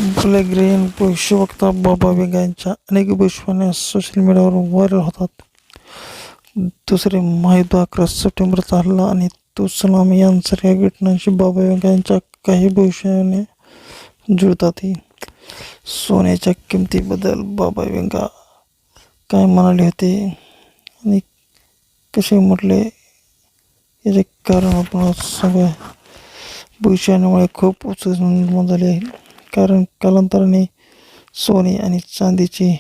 Black green भविष्यवक्ता बाबा Venga यांच्या अनेक भविष्यवाण्या सोशल मीडियावर व्हायरल होतात. दुसरे महायुद्ध, 11 सप्टेंबरचा हल्ला आणि त्सुनामी यांसारख्या घटनांशी बाबा वेंगा यांच्या काही भविष्यवाण्या जुळतातही. सोन्याच्या किमतीबद्दल बाबा वेंगा काय म्हणाले होते आणि कसे म्हटले याचे कारण आपण आज सांगूया. भविष्यवाणीमुळे खूप उत्सुकता निर्माण झाली आहे, कारण कालांतराने सोने आणि चांदीची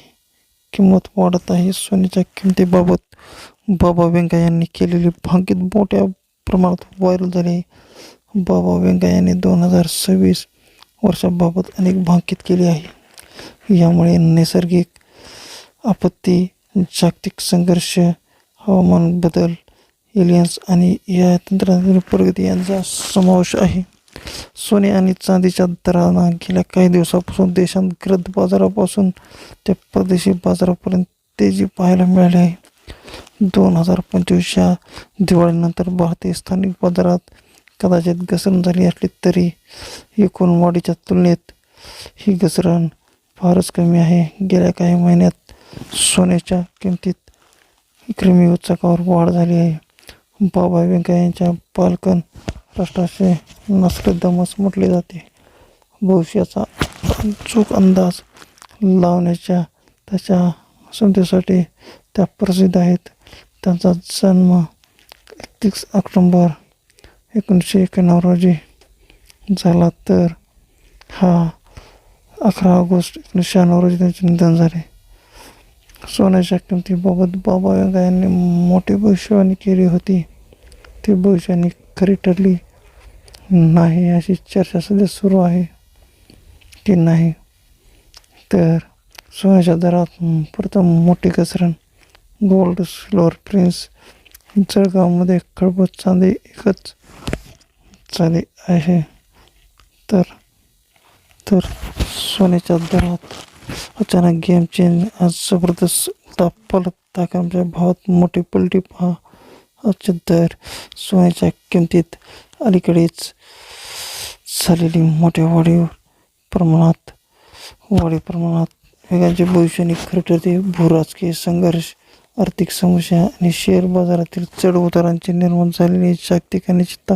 किंमत वाढत आहे. सोन्याच्या किमतीबाबत बाबा वेंगा यांनी केलेली भाकीत मोठ्या प्रमाणात व्हायरल झाली आहे. बाबा वेंगा यांनी 2026 वर्षाबाबत अनेक भाकीत केली आहे. यामुळे नैसर्गिक आपत्ती, जागतिक संघर्ष, हवामान बदल, एलियन्स आणि या तंत्रज्ञानातील प्रगती यांचा समावेश आहे. सोने आणि चांदीच्या दरांना गेल्या काही दिवसांपासून देशांतर्गत बाजारापासून ते परदेशी बाजारापर्यंत तेजी पाहायला मिळाली आहे. 2025च्या दिवाळीनंतर भारतीय स्थानिक बाजारात कदाचित घसरण झाली असली तरी एकूण वाढीच्या तुलनेत ही घसरण फारच कमी आहे. गेल्या काही महिन्यात सोन्याच्या किमतीत विक्रमी उच्चांकावर वाढ झाली आहे. बाबा वेंगा यांच्या पालकन राष्ट्राचे नॉस्ट्रॅडमस म्हटले जाते. भविष्याचा अचूक अंदाज लावण्याच्या त्याच्या क्षमतेसाठी त्या प्रसिद्ध आहेत. त्यांचा जन्म 31 ऑक्टोबर 1991 रोजी झाला, तर 11 ऑगस्ट 1996 रोजी त्यांचे निधन झाले. सोन्याच्या किमतीबाबत बाबा वेंगा यांनी मोठी भविष्यवाणी केली होती. ती भविष्यवाणी खरी ठरली नाही अशी चर्चा सध्या सुरू आहे की नाही. तर सोन्याच्या दरात प्रथम मोठी घसरण. गोल्ड सिल्वर प्रिन्स जळगावमध्ये खळबळ चांदी एकच झाली आहे. तर सोन्याच्या दरात अचानक गेम चेंज. आज जबरदस्त उलटापालट, टाक्यांच्या भावात मोठी पलटी. पहा आजचे दर. सोन्याच्या किमतीत अलीकडेच झालेली मोठ्या वाढीव प्रमाणात वेगाची भविष्यवाणी खरी ठरते. भूराजकीय संघर्ष, आर्थिक समस्या आणि शेअर बाजारातील चढ उतारांची निर्माण झालेली जागतिक अनिश्चितता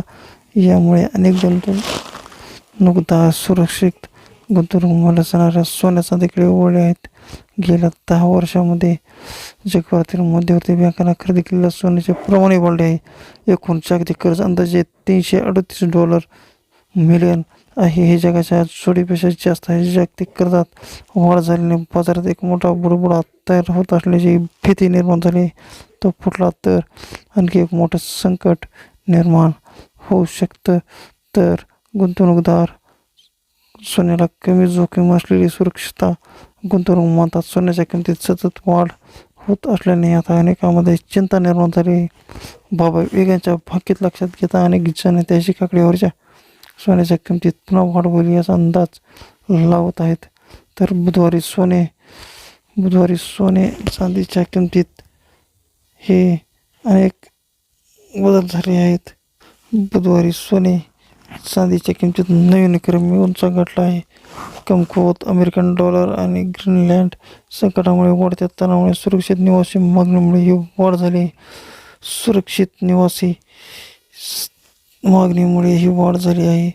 यामुळे अनेक गुंतवणूकदार सुरक्षित गुंतवणूक असणाऱ्या सोन्या चांदीकडे वळले आहेत. गेल्या 10 वर्षांमध्ये जगभरातील मध्यवर्ती बँकांना खरेदी केलेल्या सोन्याचे प्रमाण वाढले आहे. एकूण जागतिक कर्ज अंदाजे $338 मिलियन आहे. हे जगाच्या जोडीपेक्षा जास्त आहे. जागतिक कर्जात वाढ झाल्याने बाजारात एक मोठा बुडबुडा तयार होत असल्याची भीती निर्माण झाली. तो फुटला तर आणखी एक मोठं संकट निर्माण होऊ शकतं. तर गुंतवणूकदार सोन्याला कमी जोखीम असलेली सुरक्षितता गुंतवणूक मानतात. सोन्याच्या किमतीत सतत वाढ होत असल्याने आता अनेकांमध्ये चिंता निर्माण झाली. बाबा वेंगाच्या भाकीत लक्षात घेता अनेक जण त्याची काकडीवरच्या सोन्याच्या किमतीत पुन्हा वाढ होईल याचा अंदाज लावत आहेत. तर बुधवारी सोने चांदीच्या किमतीत हे अनेक बदल झाले आहेत. बुधवारी सोने चांदीच्या किमतीत नवीन विक्रमी उंचाई गाठला आहे. कमकुवत अमेरिकन डॉलर आणि ग्रीनलँड संकटामुळे वाढत्या तणावामुळे सुरक्षित निवासी मागणीमुळे ही वाढ झाली. सुरक्षित निवासी मागणीमुळे ही वाढ झाली आहे.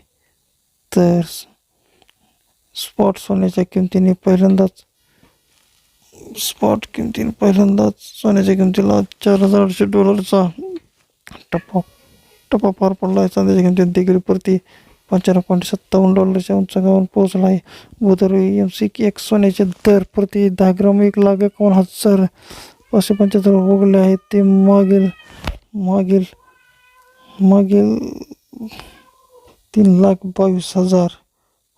तर स्पॉट किमतीने पहिल्यांदाच सोन्याच्या किमतीला $4,800चा टप्पा पार पडला आहे. चांदीच्या किमतीत देखील प्रति $95.57 उंचांकावर पोहोचला आहे. बुधवारी MCX सोन्याचे दर प्रति 10 ग्राम 1,51,575 वगळले आहेत. ते मागील 3,22,000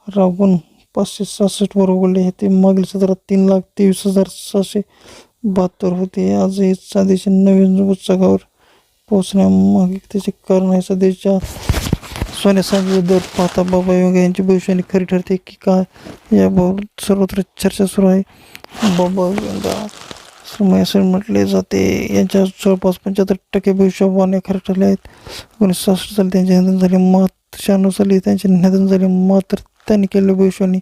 राहून 566 वर वगळले आहे. ते मागील सत्रात 3,23,772 होते. आजही चांदीचे नवीन उच्चांकावर पोहोचण्यामागे त्याचे कारण आहे. सध्याच्या सोन्या चांदीचे दर पाहता बाबा वेंगा यांची भविष्यवाणी खरी ठरते की काय याबाबत सर्वत्र चर्चा सुरू आहे. बाबा वेंगा असे म्हटले जाते. यांच्या जवळपास 75% भविष्यवाण्या खऱ्या ठरल्या आहेत. 1966 साली त्यांचे निधन झाले. 96 साली त्यांचे निधन झाले. मात्र त्यांनी केलेली भविष्यवाणी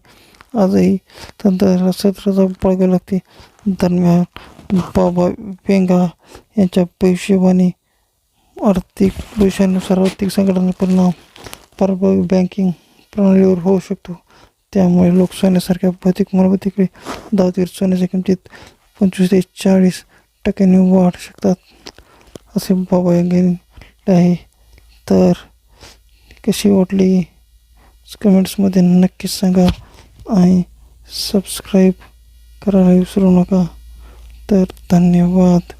आजही तंत्र सत्राचा पळगाव लागते. दरम्यान बाबा वेंगा यांच्या भविष्यवाणी आर्थिक भविष्यानुसार आर्थिक संकटाचा परिणाम प्रभावी बँकिंग प्रणालीवर होऊ शकतो. त्यामुळे लोक सोन्यासारख्या भौतिक मालमत्तेकडे धावतील. सोन्याच्या किमतीत 25 ते 40% वाढ शकतात असे बाबा यांनी आहे. तर कशी वाटली कमेंट्समध्ये नक्कीच सांगा आणि सबस्क्राईब करायला विसरू नका. तर धन्यवाद.